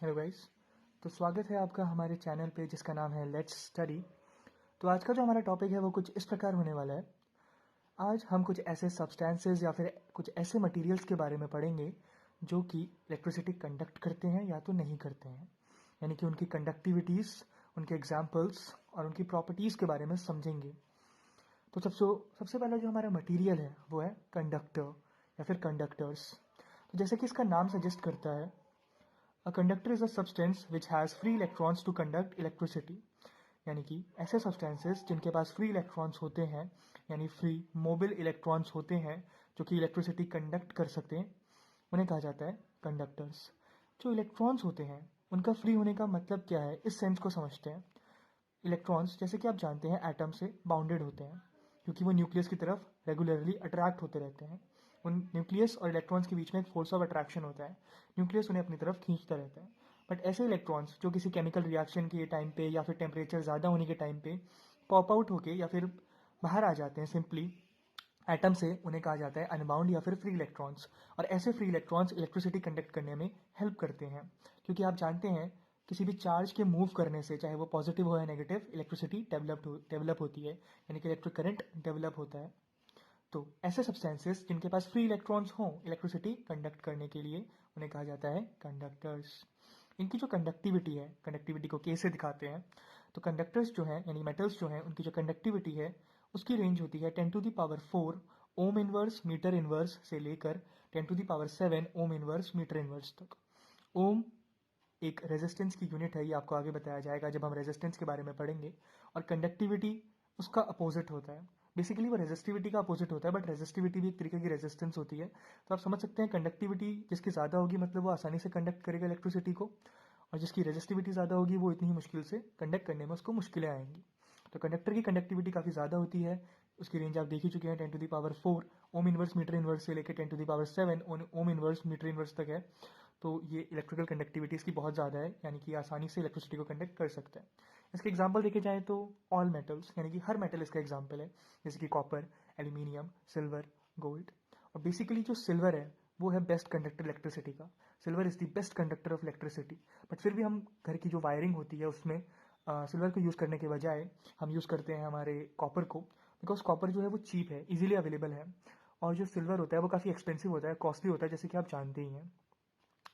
Hello guys. तो स्वागत है आपका हमारे चैनल पे जिसका नाम है लेट्स स्टडी। तो आज का जो हमारा टॉपिक है वो कुछ इस प्रकार होने वाला है। आज हम कुछ ऐसे सब्सटेंसेस या फिर कुछ ऐसे मटेरियल्स के बारे में पढ़ेंगे जो कि इलेक्ट्रिसिटी कंडक्ट करते हैं या तो नहीं करते हैं, यानी कि उनकी कंडक्टिविटीज़, उनके एग्जाम्पल्स और उनकी प्रॉपर्टीज़ के बारे में समझेंगे। तो सबसे पहला जो हमारा मटेरियल है वो है कंडक्टर या फिर कंडक्टर्स। तो जैसे कि इसका नाम सजेस्ट करता है, A conductor is a substance which has free electrons to conduct electricity। यानी कि ऐसे सब्सटेंसेस जिनके पास फ्री इलेक्ट्रॉन्स होते हैं, यानी फ्री मोबिल इलेक्ट्रॉन्स होते हैं जो कि इलेक्ट्रिसिटी कंडक्ट कर सकते हैं, उन्हें कहा जाता है कंडक्टर्स। जो इलेक्ट्रॉन्स होते हैं उनका फ्री होने का मतलब क्या है, इस सेंस को समझते हैं। इलेक्ट्रॉन्स जैसे कि आप जानते हैं एटम से बाउंडेड होते हैं क्योंकि वो न्यूक्लियस की तरफ रेगुलरली अट्रैक्ट होते रहते हैं। उन न्यूक्लियस और इलेक्ट्रॉन्स के बीच में एक फोर्स ऑफ अट्रैक्शन होता है, न्यूक्लियस उन्हें अपनी तरफ खींचता रहता है। बट ऐसे इलेक्ट्रॉन्स जो किसी केमिकल रिएक्शन के टाइम पे या फिर टेम्परेचर ज़्यादा होने के टाइम पे पॉप आउट होके या फिर बाहर आ जाते हैं सिंपली एटम से, उन्हें कहा जाता है अनबाउंड या फिर फ्री इलेक्ट्रॉन्स। और ऐसे फ्री इलेक्ट्रॉन्स इलेक्ट्रिसिटी कंडक्ट करने में हेल्प करते हैं क्योंकि आप जानते हैं किसी भी चार्ज के मूव करने से, चाहे वो पॉजिटिव हो या नेगेटिव, इलेक्ट्रिसिटी डेवलप होती है, यानी कि इलेक्ट्रिक करंट डेवलप होता है। तो ऐसे सब्सटेंसेस जिनके पास फ्री इलेक्ट्रॉन्स हों इलेक्ट्रिसिटी कंडक्ट करने के लिए, उन्हें कहा जाता है कंडक्टर्स। इनकी जो कंडक्टिविटी है, कंडक्टिविटी को कैसे दिखाते हैं, तो कंडक्टर्स जो हैं यानी मेटल्स जो हैं उनकी जो कंडक्टिविटी है उसकी रेंज होती है 10⁴ ओम इनवर्स मीटर इनवर्स से लेकर 10⁷ ओम इनवर्स मीटर इनवर्स तक। ओम एक रेजिस्टेंस की यूनिट है, ये आपको आगे बताया जाएगा जब हम रेजिस्टेंस के बारे में पढ़ेंगे। और कंडक्टिविटी उसका अपोजिट होता है। बेसिकली वो रेजिस्टिविटी का अपोजिट होता है, बट रेजिस्टिविटी भी एक तरीके की रेजिस्टेंस होती है। तो आप समझ सकते हैं कंडक्टिविटी जिसकी ज़्यादा होगी मतलब वो आसानी से कंडक्ट करेगा इलेक्ट्रिसिटी को, और जिसकी रेजिस्टिविटी ज़्यादा होगी वो इतनी ही मुश्किल से कंडक्ट करने में उसको मुश्किलें आएंगी। तो कंडक्टर की कंडक्टिविटी काफ़ी ज़्यादा होती है, उसकी रेंज आप देख ही चुके हैं 10⁴ ओम इनवर्स मीटर इनवर्स से लेकर 10⁷ ओम इनवर्स मीटर इनवर्स तक है। तो ये इलेक्ट्रिकल कंडक्टिविटी इसकी बहुत ज़्यादा है, यानी कि आसानी से इलेक्ट्रिसिटी को कंडक्ट कर सकता है। इसके एग्जाम्पल देखे जाए तो ऑल मेटल्स, यानी कि हर मेटल इसका एग्जाम्पल है, जैसे कि कॉपर, एल्यूमिनियम, सिल्वर, गोल्ड। और बेसिकली जो सिल्वर है वो है बेस्ट कंडक्टर इलेक्ट्रिसिटी का। Silver is the best conductor of electricity. But फिर भी हम घर की जो वायरिंग होती है उसमें सिल्वर को यूज़ करने के बजाय हम यूज़ करते हैं हमारे कॉपर को, बिकॉज कॉपर जो है वो चीप है, इजीली अवेलेबल है। और जो सिल्वर होता है वो काफ़ी एक्सपेंसिव होता है, कॉस्टली होता है, जैसे कि आप जानते ही हैं।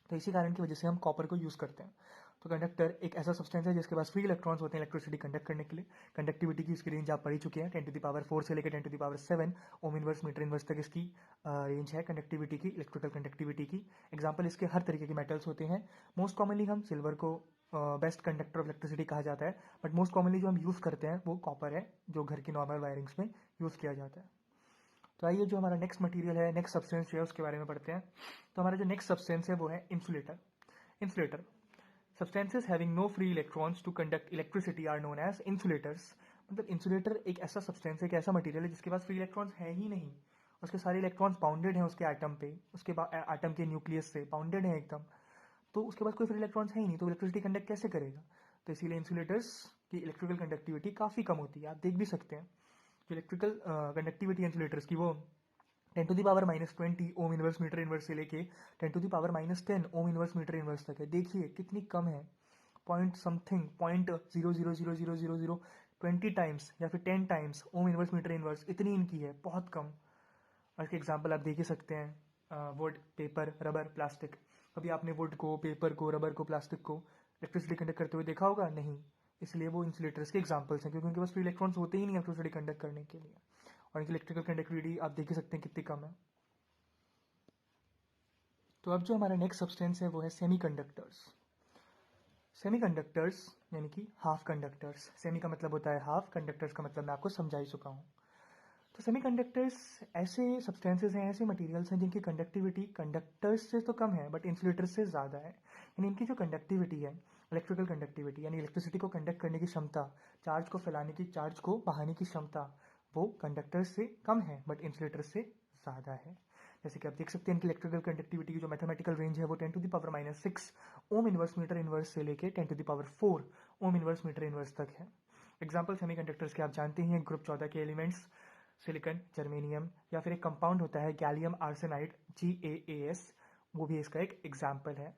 तो इसी कारण की वजह से हम कॉपर को यूज़ करते हैं। तो कंडक्टर एक ऐसा सब्सटेंस है जिसके पास फ्री इलेक्ट्रॉन्स होते हैं इलेक्ट्रिसिटी कंडक्ट करने के लिए। कंडक्टिविटी की इसकी रेंज आप पढ़ ही चुके हैं, 10⁴ से लेकर 10⁷ ओम इनवर्स मीटर इनवर्स तक इसकी रेंज है कंडक्टिविटी की, इलेक्ट्रिकल कंडक्टिविटी की। एग्जाम्पल इसके हर तरीके के मेटल्स होते हैं। मोस्ट कॉमनली हम सिल्वर को बेस्ट कंडक्टर ऑफ इलेक्ट्रिसिटी कहा जाता है, बट मोस्ट कॉमनली जो हम यूज़ करते हैं वो कॉपर है, जो घर की नॉर्मल वायरिंग्स में यूज़ किया जाता है। तो आइए जो हमारा नेक्स्ट मटेरियल है, नेक्स्ट सब्सटेंस जो है उसके बारे में पढ़ते हैं। तो हमारा जो नेक्स्ट सब्सटेंस है वो है insulator. Insulator substances having no free electrons to conduct electricity are known as insulators. मतलब इंसुलेटर एक ऐसा सब्सटेंस है, एक ऐसा मटेरियल है जिसके पास फ्री इलेक्ट्रॉन्स है ही नहीं। उसके सारे इलेक्ट्रॉन्स बाउंडेड हैं उसके एटम पे, उसके एटम के न्यूक्लियस से बाउंडेड है एकदम। तो उसके पास कोई फ्री इलेक्ट्रॉन्स है ही नहीं, तो इलेक्ट्रिसिटी कंडक्ट कैसे करेगा। तो इसीलिए इंसुलेटर्स की इलेक्ट्रिकल कंडक्टिविटी काफ़ी कम होती है, आप देख भी सकते हैं। जो इलेक्ट्रिकल कंडक्टिविटी इंसुलेटर्स की वो 10⁻⁻20 ओम इनवर्स मीटर इनवर्स से लेके 10⁻10 ओम इनवर्स मीटर इनवर्स तक है। देखिए कितनी कम है, पॉइंट समथिंग, 0.0000020 टाइम्स या फिर 10 times ohm inverse meter inverse, इतनी इनकी है, बहुत कम। और इसके एग्जाम्पल आप देख ही सकते हैं, वुड, पेपर, रबर, प्लास्टिक। कभी आपने वुड को, पेपर को, रबर को, प्लास्टिक को इलेक्ट्रिसिटी कंडक्ट करते हुए देखा होगा? नहीं। इसलिए वो इंसुलेटर्स के एग्जाम्पल्स हैं क्योंकि उनके पास फ्री इलेक्ट्रॉन्स होते ही नहीं इलेक्ट्रिसिटी कंडक्ट करने के लिए। और इनकी इलेक्ट्रिकल कंडक्टिविटी आप देख ही सकते हैं कितनी कम है। तो अब जो हमारा नेक्स्ट सब्सटेंस है वो है सेमीकंडक्टर्स। सेमीकंडक्टर्स यानी कि हाफ कंडक्टर्स। सेमी का मतलब होता है हाफ, कंडक्टर्स का मतलब मैं आपको समझा ही चुका हूँ। तो सेमीकंडक्टर्स ऐसे सब्सटेंसेस हैं, ऐसे मटेरियल्स हैं जिनकी कंडक्टिविटी कंडक्टर्स से तो कम है बट इंसुलेटर्स से ज़्यादा है। यानी इनकी जो कंडक्टिविटी है, इलेक्ट्रिकल कंडक्टिविटी यानी इलेक्ट्रिसिटी को कंडक्ट करने की क्षमता, चार्ज को फैलाने की, चार्ज को बहाने की क्षमता, वो कंडक्टर्स से कम है बट इंसुलेटर्स से ज़्यादा है। जैसे कि आप देख सकते हैं इनकी इलेक्ट्रिकल कंडक्टिविटी की जो मैथमेटिकल रेंज है वो 10⁻⁻6 ओम इनवर्स मीटर इनवर्स से लेके 10⁴ ओम इनवर्स मीटर इनवर्स तक है। एग्जाम्पल सेमीकंडक्टर्स के आप जानते ही हैं, ग्रुप 14 के एलिमेंट्स सिलिकॉन, जर्मेनियम, या फिर एक कंपाउंड होता है गैलियम आर्सेनाइड GaAs, वो भी इसका एक एग्जाम्पल है।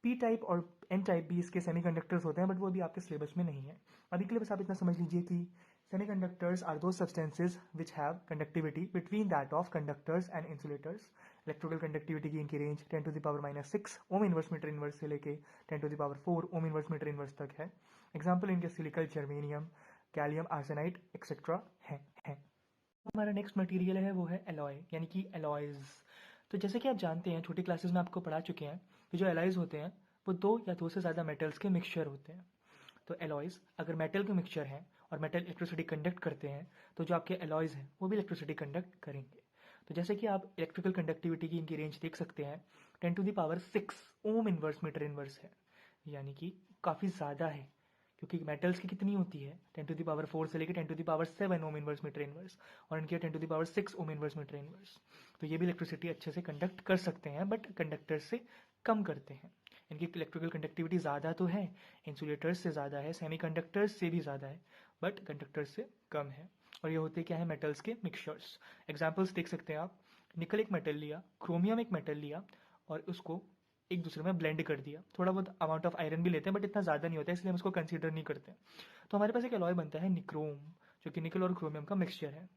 पी टाइप और एन टाइप भी इसके सेमीकंडक्टर्स होते हैं, बट वो अभी आपके सिलेबस में नहीं है। अभी के लिए बस आप इतना समझ लीजिए कि semiconductors are those substances which have conductivity between that of conductors and insulators. Electrical conductivity की इनकी range 10⁻⁻⁶ ohm inverse meter inverse से लेके 10⁻⁴ ओम इनवर्स मीटर इनवर्स तक है। एग्जाम्पल इनके सिलिकल, जर्मेनियम, गैलियम आर्सेनाइड एक्सेट्रा है। हमारा नेक्स्ट मटेरियल है वो है एलॉय, यानी कि एलॉयज। तो जैसे कि आप जानते हैं, छोटी क्लासेस में आपको पढ़ा चुके हैं कि जो एलॉयज होते हैं वो दो या दो से ज़्यादा मेटल्स के मिक्सचर होते हैं। तो एलॉयज अगर मेटल के मिक्सचर हैं और मेटल इलेक्ट्रिसिटी कंडक्ट करते हैं, तो जो आपके एलॉयज हैं वो भी इलेक्ट्रिसिटी कंडक्ट करेंगे। तो जैसे कि आप इलेक्ट्रिकल कंडक्टिविटी की इनकी रेंज देख सकते हैं, 10⁻⁶ ओम इनवर्स मीटर इनवर्स है, यानी कि काफ़ी ज़्यादा है, क्योंकि मेटल्स की कितनी होती है 10⁻⁴ से लेकर 10⁻⁷ ओम इनवर्स मीटर इनवर्स, और इनकी 10⁻⁶ ओम इनवर्स मीटर इनवर्स। तो ये भी इलेक्ट्रिसिटी अच्छे से कंडक्ट कर सकते हैं, बट कंडक्टर से कम करते हैं। इनकी इलेक्ट्रिकल कंडक्टिविटी ज़्यादा तो है, इंसुलेटर्स से ज़्यादा है, सेमीकंडक्टर्स से भी ज़्यादा है, बट कंडक्टर्स से कम है। और ये होते क्या है, मेटल्स के मिक्सचर्स। एग्जाम्पल्स देख सकते हैं आप, निकल एक मेटल लिया, क्रोमियम एक मेटल लिया, और उसको एक दूसरे में ब्लेंड कर दिया। थोड़ा बहुत अमाउंट ऑफ आयरन भी लेते हैं, बट इतना ज़्यादा नहीं होता है, इसलिए हम इसको कंसीडर नहीं करते। तो हमारे पास एक अलॉय बनता है निक्रोम, जो कि निकल और क्रोमियम का मिक्सचर है।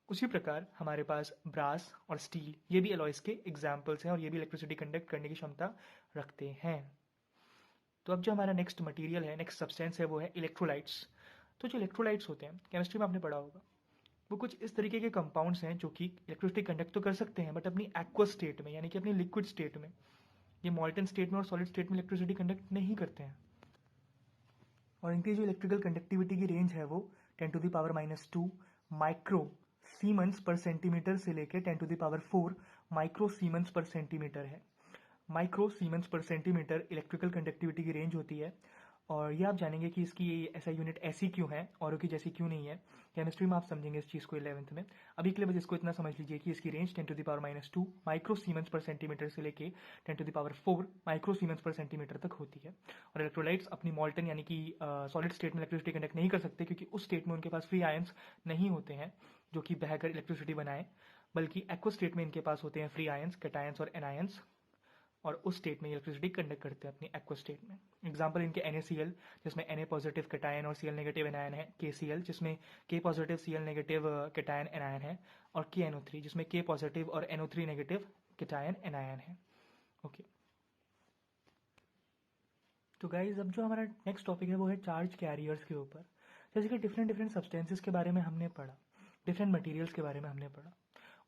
उसी प्रकार हमारे पास ब्रास और स्टील, ये भी एलॉयज के एग्जाम्पल्स हैं, और ये भी इलेक्ट्रिसिटी कंडक्ट करने की क्षमता रखते हैं। तो अब जो हमारा नेक्स्ट मटेरियल है, नेक्स्ट सब्सटेंस है, वो है इलेक्ट्रोलाइट्स। तो जो इलेक्ट्रोलाइट्स होते हैं, केमिस्ट्री में आपने पढ़ा होगा, वो कुछ इस तरीके के कंपाउंड्स हैं जो कि इलेक्ट्रिसिटी कंडक्ट तो कर सकते हैं, बट अपनी एक्वस स्टेट में, यानी कि अपनी लिक्विड स्टेट में। ये मॉल्टन स्टेट में और सॉलिड स्टेट में इलेक्ट्रिसिटी कंडक्ट नहीं करते हैं। और इनकी जो इलेक्ट्रिकल कंडक्टिविटी की रेंज है वो 10⁻⁻² माइक्रो सीमेंस पर सेंटीमीटर से लेकर 10⁻⁴ माइक्रो सीमेंस पर सेंटीमीटर है। माइक्रो सीमेंस पर सेंटीमीटर इलेक्ट्रिकल कंडक्टिविटी की रेंज होती है। और ये आप जानेंगे कि इसकी ऐसा यूनिट ऐसी क्यों है, औरों की जैसी क्यों नहीं है। केमिस्ट्री में आप समझेंगे इस चीज़ को 11th में। अभी के लिए बस इसको इतना समझ लीजिए कि इसकी रेंज 10⁻⁻² माइक्रो सीमेंस पर सेंटीमीटर से लेके 10⁻⁴ माइक्रो सीमेंस पर सेंटीमीटर तक होती है। और इलेक्ट्रोलाइट्स अपनी मॉल्टन यानी कि सॉलिड स्टेट में इलेक्ट्रिसिटी कंडक्ट नहीं कर सकते, क्योंकि उस स्टेट में उनके पास फ्री आयंस नहीं होते हैं जो कि बहकर इलेक्ट्रिसिटी बनाए, बल्कि एक्वस स्टेट में इनके पास होते हैं फ्री आयंस, कैटायंस और एनायंस, और उस स्टेट में इलेक्ट्रिसिटी कंडक्ट करते हैं अपनी एक्वस स्टेट में। एग्जाम्पल इनके NaCl, जिसमें Na पॉजिटिव कैटायन और Cl नेगेटिव एनायन है, KCl जिसमें K positive Cl negative cation anion है, और KNO3 जिसमें K पॉजिटिव और NO3 नेगेटिव कैटायन एनायन है। ओके, तो गाइज अब जो हमारा नेक्स्ट टॉपिक है वो है चार्ज कैरियर्स के ऊपर। जैसे कि डिफरेंट डिफरेंट सब्सटेंसेस के बारे में हमने पढ़ा, डिफरेंट मटेरियल्स के बारे में हमने पढ़ा।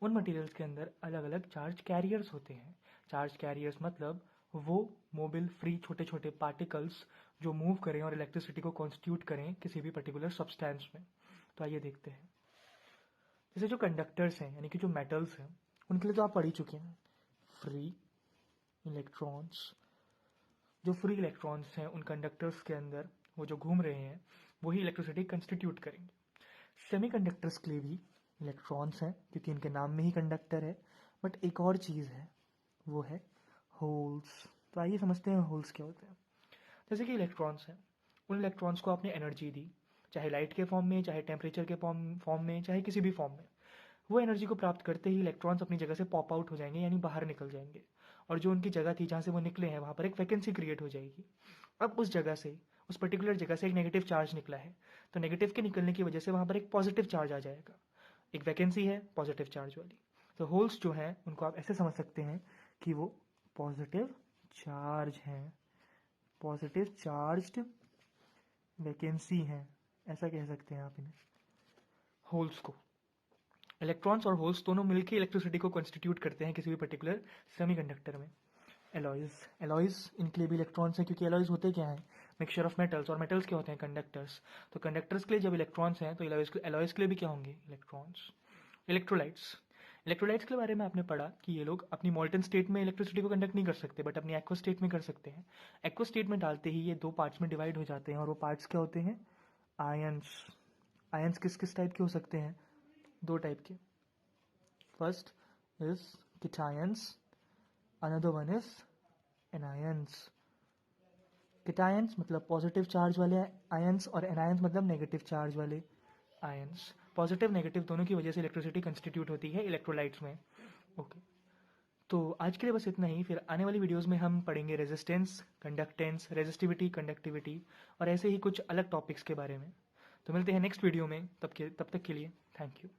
उन मटेरियल्स के अंदर अलग अलग चार्ज कैरियर्स होते हैं। चार्ज कैरियर्स मतलब वो मोबिल फ्री छोटे छोटे पार्टिकल्स जो मूव करें और इलेक्ट्रिसिटी को कॉन्स्टिट्यूट करें किसी भी पर्टिकुलर सब्सटेंस में। तो आइए देखते हैं। जैसे जो कंडक्टर्स हैं, यानी कि जो मेटल्स हैं, उनके लिए तो आप पढ़ ही चुके हैं। फ्री इलेक्ट्रॉन्स, जो फ्री इलेक्ट्रॉन्स हैं उन कंडक्टर्स के अंदर वो जो घूम रहे हैं वही इलेक्ट्रिसिटी कंस्टिट्यूट करेंगे। सेमीकंडक्टर्स के लिए भी इलेक्ट्रॉन्स हैं, क्योंकि इनके नाम में ही कंडक्टर है, बट एक और चीज़ है, वो है होल्स। तो आइए समझते हैं होल्स क्या होते हैं। जैसे कि इलेक्ट्रॉन्स हैं, उन इलेक्ट्रॉन्स को आपने एनर्जी दी, चाहे लाइट के फॉर्म में, चाहे टेम्परेचर के फॉर्म में, चाहे किसी भी फॉर्म में। वो एनर्जी को प्राप्त करते ही इलेक्ट्रॉन्स अपनी जगह से पॉप आउट हो जाएंगे, यानी बाहर निकल जाएंगे, और जो उनकी जगह थी जहाँ से वो निकले हैं वहाँ पर एक वैकेंसी क्रिएट हो जाएगी। अब उस जगह से, उस पर्टिकुलर जगह से एक नेगेटिव चार्ज निकला है, तो नेगेटिव के निकलने की वजह से वहाँ पर एक पॉजिटिव चार्ज आ जाएगा। एक वैकेंसी है पॉजिटिव चार्ज वाली। तो होल्स जो हैं उनको आप ऐसे समझ सकते हैं कि वो पॉजिटिव चार्ज हैं, पॉजिटिव चार्ज्ड वैकेंसी हैं, ऐसा कह सकते हैं आप इन्हें, होल्स को। इलेक्ट्रॉन्स और होल्स दोनों मिलकर इलेक्ट्रिसिटी को कॉन्स्टिट्यूट करते हैं किसी भी पर्टिकुलर सेमीकंडक्टर में। एलॉयज, एलॉयज इनके लिए भी इलेक्ट्रॉन्स हैं, क्योंकि एलॉयज होते क्या हैं, मिक्सचर ऑफ मेटल्स, और मेटल्स क्या होते हैं, कंडक्टर्स। तो कंडक्टर्स के लिए जब इलेक्ट्रॉन्स हैं तो एलॉयज के लिए भी क्या होंगे, इलेक्ट्रॉन्स। इलेक्ट्रोलाइट्स, इलेक्ट्रोलाइट्स के बारे में आपने पढ़ा कि ये लोग अपनी मॉल्टन स्टेट में इलेक्ट्रिसिटी को कंडक्ट नहीं कर सकते, बट अपनी एक्वस स्टेट में कर सकते हैं। एक्वस स्टेट में डालते ही ये दो पार्ट्स में डिवाइड हो जाते हैं, और वो पार्ट्स क्या होते हैं, आयंस। आयंस किस किस टाइप के हो सकते हैं, दो टाइप के। First is cations, another one is anions. Cations मतलब पॉजिटिव चार्ज वाले आयंस, और एनायंस मतलब नेगेटिव चार्ज वाले आयंस। पॉजिटिव नेगेटिव दोनों की वजह से इलेक्ट्रिसिटी कंस्टिट्यूट होती है इलेक्ट्रोलाइट्स में। ओके, तो आज के लिए बस इतना ही। फिर आने वाली वीडियोस में हम पढ़ेंगे रेजिस्टेंस, कंडक्टेंस, रेजिस्टिविटी, कंडक्टिविटी और ऐसे ही कुछ अलग टॉपिक्स के बारे में। तो मिलते हैं नेक्स्ट वीडियो में, तब तक के लिए थैंक यू।